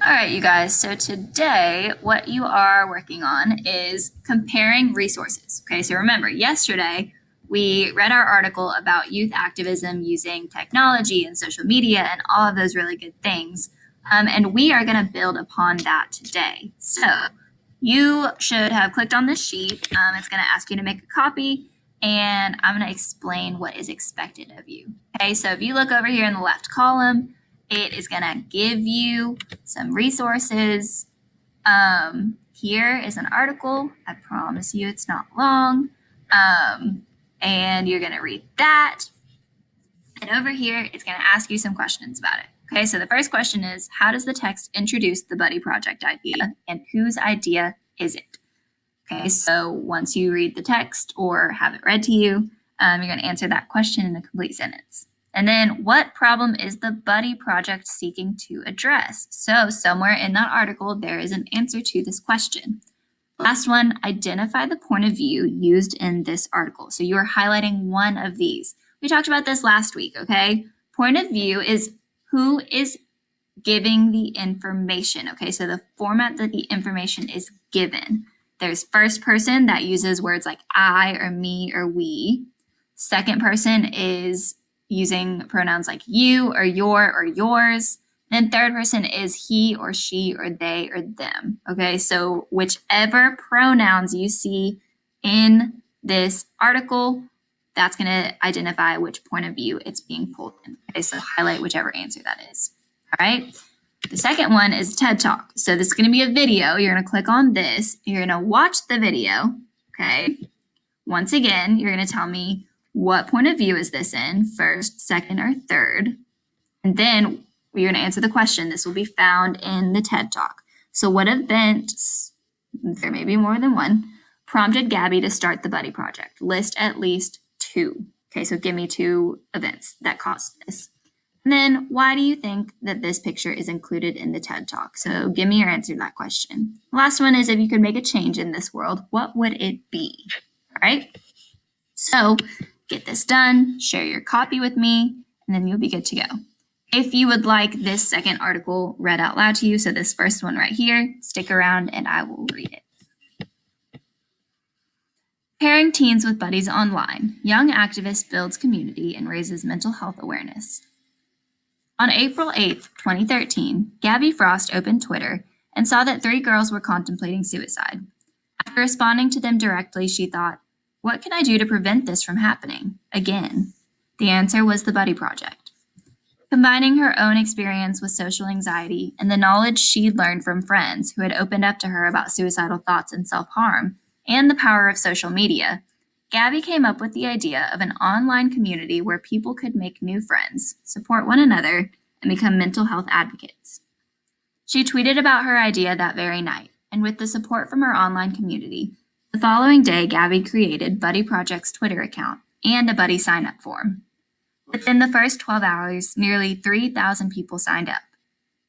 All right, you guys. So today, what you are working on is comparing resources. Okay, so remember, yesterday we read our article about youth activism using technology and social media and all of those really good things. And we are going to build upon that today. So you should have clicked on this sheet. It's going to ask you to make a copy, and I'm going to explain what is expected of you. Okay, so if you look over here in the left column, it is going to give you some resources. Here is an article. I promise you it's not long. And you're going to read that. And over here, it's going to ask you some questions about it. Okay, so the first question is, how does the text introduce the Buddy Project idea, and whose idea is it? Okay, so once you read the text or have it read to you, you're going to answer that question in a complete sentence. And then, what problem is the Buddy Project seeking to address? So somewhere in that article, there is an answer to this question. Last one, identify the point of view used in this article. So you are highlighting one of these. We talked about this last week, okay? Point of view is who is giving the information, okay? So the format that the information is given. There's first person that uses words like I or me or we. Second person is using pronouns like you or your or yours. Then third person is he or she or they or them. Okay, so whichever pronouns you see in this article, that's going to identify which point of view it's being pulled in. Okay, so highlight whichever answer that is. All right. The second one is TED Talk. So this is going to be a video. You're going to click on this. You're going to watch the video. Okay. Once again, you're going to tell me what point of view is this in, first, second, or third. And then you're going to answer the question. This will be found in the TED Talk. So what events, there may be more than one, prompted Gabby to start the Buddy Project? List at least two. Okay, so give me two events that caused this. And then why do you think that this picture is included in the TED Talk? So give me your answer to that question. Last one is, if you could make a change in this world, what would it be? All right. So get this done, share your copy with me, and then you'll be good to go. If you would like this second article read out loud to you, so this first one right here, stick around and I will read it. Pairing teens with buddies online, young activist builds community and raises mental health awareness. On April 8, 2013, Gabby Frost opened Twitter and saw that 3 girls were contemplating suicide. After responding to them directly, she thought, what can I do to prevent this from happening again? The answer was the Buddy Project. Combining her own experience with social anxiety and the knowledge she'd learned from friends who had opened up to her about suicidal thoughts and self-harm, and the power of social media, Gabby came up with the idea of an online community where people could make new friends, support one another, and become mental health advocates. She tweeted about her idea that very night, and with the support from her online community, the following day Gabby created Buddy Project's Twitter account and a Buddy sign-up form. Within the first 12 hours, nearly 3,000 people signed up.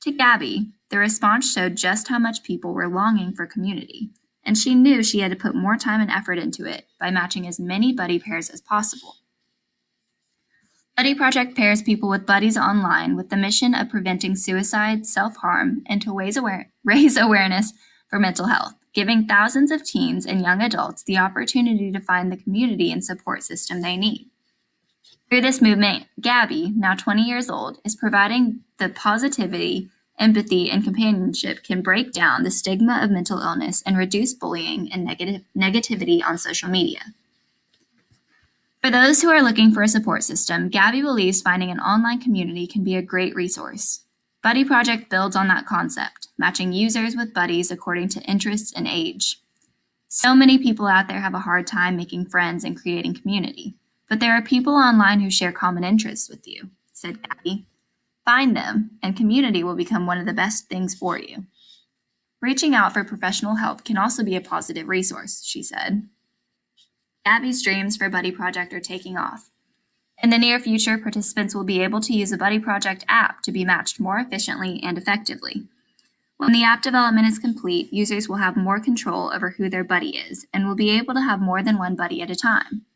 To Gabby, the response showed just how much people were longing for community, and she knew she had to put more time and effort into it by matching as many buddy pairs as possible. Buddy Project pairs people with buddies online with the mission of preventing suicide, self-harm, and to raise awareness for mental health, giving thousands of teens and young adults the opportunity to find the community and support system they need. Through this movement, Gabby, now 20 years old, is providing the positivity, empathy, and companionship can break down the stigma of mental illness and reduce bullying and negativity on social media. For those who are looking for a support system, Gabby believes finding an online community can be a great resource. Buddy Project builds on that concept, matching users with buddies according to interests and age. So many people out there have a hard time making friends and creating community, but there are people online who share common interests with you, said Gabby. Find them, and community will become one of the best things for you. Reaching out for professional help can also be a positive resource, she said. Gabby's dreams for Buddy Project are taking off. In the near future, participants will be able to use a Buddy Project app to be matched more efficiently and effectively. When the app development is complete, users will have more control over who their buddy is and will be able to have more than one buddy at a time.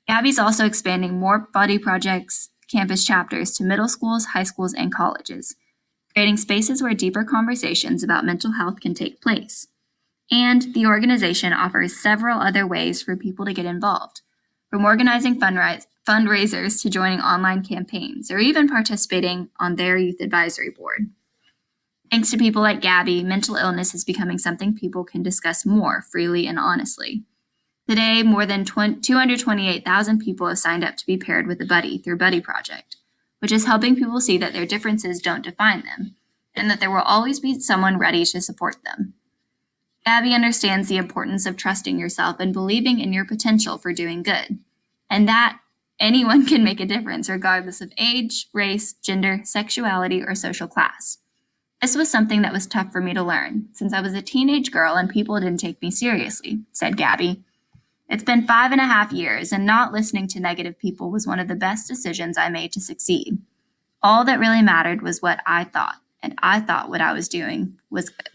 Gabby's also expanding more Buddy Project's campus chapters to middle schools, high schools, and colleges. creating spaces where deeper conversations about mental health can take place. And the organization offers several other ways for people to get involved, from organizing fundraisers to joining online campaigns or even participating on their youth advisory board. Thanks to people like Gabby, mental illness is becoming something people can discuss more freely and honestly. Today, more than 228,000 people have signed up to be paired with a buddy through Buddy Project, which is helping people see that their differences don't define them and that there will always be someone ready to support them. Gabby understands the importance of trusting yourself and believing in your potential for doing good, and that anyone can make a difference regardless of age, race, gender, sexuality, or social class. This was something that was tough for me to learn since I was a teenage girl and people didn't take me seriously, said Gabby. It's been 5.5 years, and not listening to negative people was one of the best decisions I made to succeed. All that really mattered was what I thought, and I thought what I was doing was good.